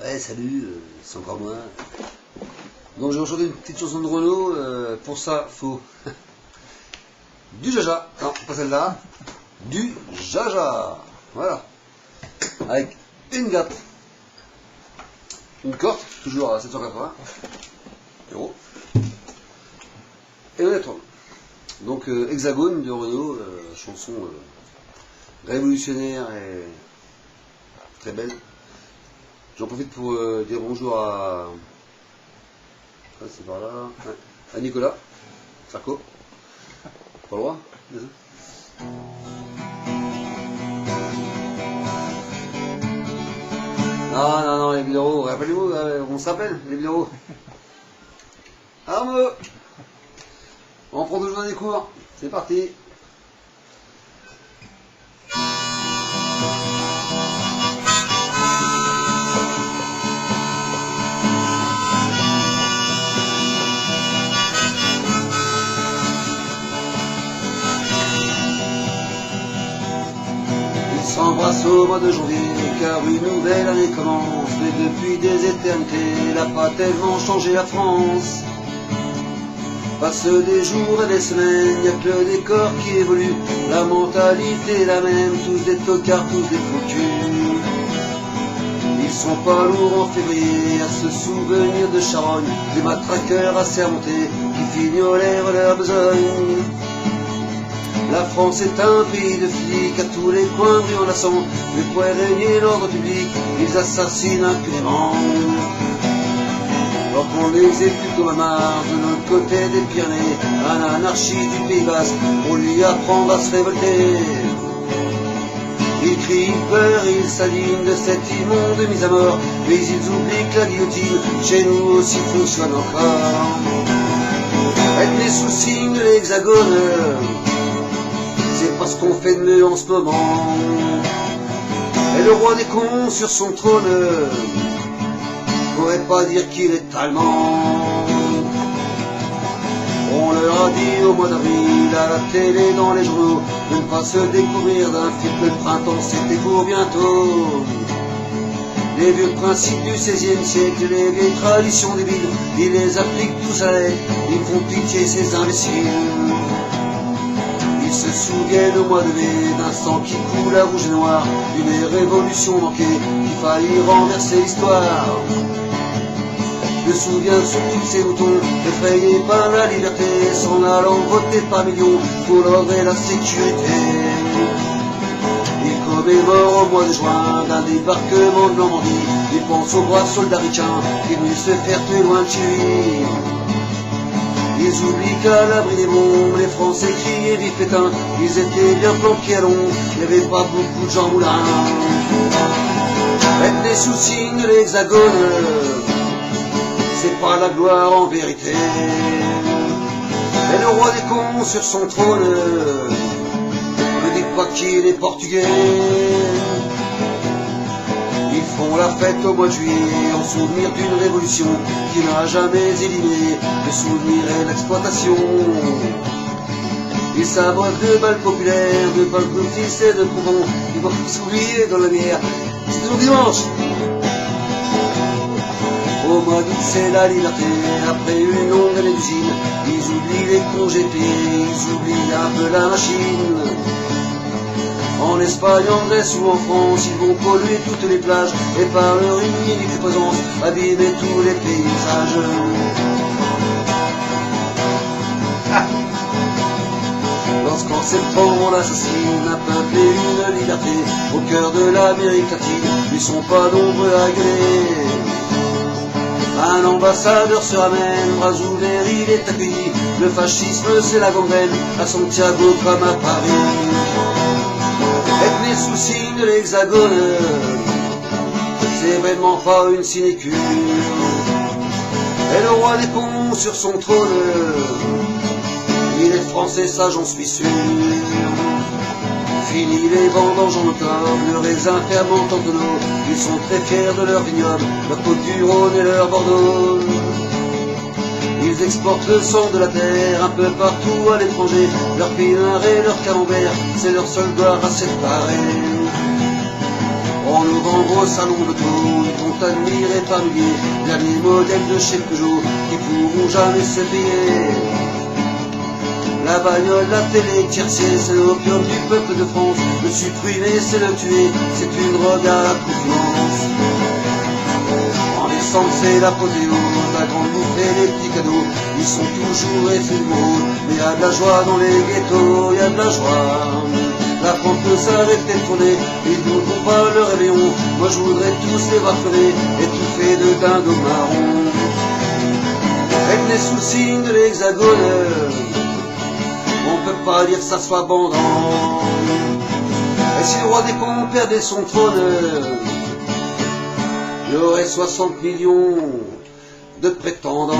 Ouais, salut, c'est encore moi. Donc j'ai chanté une petite chanson de Renaud, pour ça, faut du jaja. Non, pas celle-là. Du jaja. Voilà. Avec une gratte. Une corde, toujours à 780 euros. Et un étron. Donc Hexagone de Renaud, chanson révolutionnaire et très belle. J'en profite pour dire bonjour à... Ah, c'est par là. Ouais. À Nicolas Sarko. Pas le droit. Non, les bureaux. Rappelez-vous, on s'appelle, les bureaux. Arme. On prend toujours des cours. C'est parti. S'embrasse au mois de janvier, car une nouvelle année commence. Mais depuis des éternités, elle n'a pas tellement changé la France. Passent des jours et des semaines, y a que le décor qui évolue. La mentalité est la même, tous des tocards, tous des foutus. Ils sont pas lourds en février, à se souvenir de Charonne, des matraqueurs assermentés qui fignolèrent leur besogne. La France est un pays de flics, à tous les coins de rue en ascend, mais pour régner l'ordre public, ils assassinent impunément. Alors qu'on exécute comme un marre de l'autre côté des Pyrénées, un anarchiste du Pays Basque, pour lui apprendre à se révolter. Ils crient, ils pleurent, ils s'alignent de cette immonde mise à mort, mais ils oublient que la guillotine, chez nous aussi fonctionne encore. Être les sous signes de l'Hexagone, c'est pas ce qu'on fait de mieux en ce moment. Et le roi des cons sur son trône pourrait pas dire qu'il est allemand. On leur a dit au mois d'avril, à la télé, dans les journaux, de ne pas se découvrir d'un film que le printemps c'était pour bientôt. Les vieux principes du XVIe siècle, les vieilles traditions débiles, ils les appliquent tous à l'aide, ils font pitié ces imbéciles. Ils se souviennent au mois de mai d'un sang qui coule à rouge et noir, d'une révolution manquée qui faillit renverser l'histoire. Je me souviens surtout de ces moutons effrayés par la liberté, s'en allant voter par millions pour l'ordre et la sécurité. Ils commémorent au mois de juin d'un débarquement de Normandie, ils pensent aux braves soldats ricains qui venaient se faire tuer loin de chez lui. Ils oublient qu'à l'abri des bombes, les Français criaient vive Pétain. Ils étaient bien planqués à Londres, il n'y avait pas beaucoup de gens moulins. Être des sous-signes de l'Hexagone, c'est pas la gloire en vérité. Et le roi des cons sur son trône, ne dit pas qu'il est portugais. Ils font la fête au mois de juillet en souvenir d'une révolution qui n'a jamais éliminé le souvenir et l'exploitation. Ils s'abreuvent de balles populaires, de balles d'office et de pouvons. Ils vont s'oublier dans la guerre. C'est toujours dimanche. Au mois d'août c'est la liberté, après une longue année d'usine. Ils oublient les congés payés, ils oublient un peu la machine. En Espagne, en Grèce ou en France, ils vont polluer toutes les plages et par leur unique présence abîmer tous les paysages. Lorsqu'en septembre on assassine un peuple et une liberté au cœur de l'Amérique latine, ils sont pas nombreux à gueuler. Un ambassadeur se ramène, bras ouverts, il est accueilli. Le fascisme c'est la gangrène, à Santiago comme à Paris. Être les sous-signes de l'Hexagone, c'est vraiment pas une sinécure. Et le roi des cons sur son trône, il est français, ça j'en suis sûr. Fini les vendanges en octobre, le raisin fermente en tonneau. Ils sont très fiers de leur vignoble, leur côte du Rhône et leur Bordeaux. Ils exportent le sang de la terre un peu partout à l'étranger. Leur pinard et leur camembert, c'est leur seule gloire à séparer. On nous vend gros salon de tout, admirés par le guet, dernier modèle de chez Peugeot, qui pourront jamais se payer. La bagnole, la télé, tiercé, c'est l'opium du peuple de France. Le supprimer, c'est le tuer, c'est une drogue à confiance. En décembre, c'est l'apothéose, la grande bouffe et les petits cadeaux. Ils sont toujours éphéméraux, mais y a de la joie dans les ghettos, y a de la joie. La France peut s'arrêter de tourner, ils n'ouvront pas le réveillon. Moi je voudrais tous les rafler, étouffés de dindons marrons. Elle naît sous le signe de l'hexagone, on peut pas dire que ça soit bandant. Et si le roi des cons perdait son trône, il y aurait 60 millions de prétendants.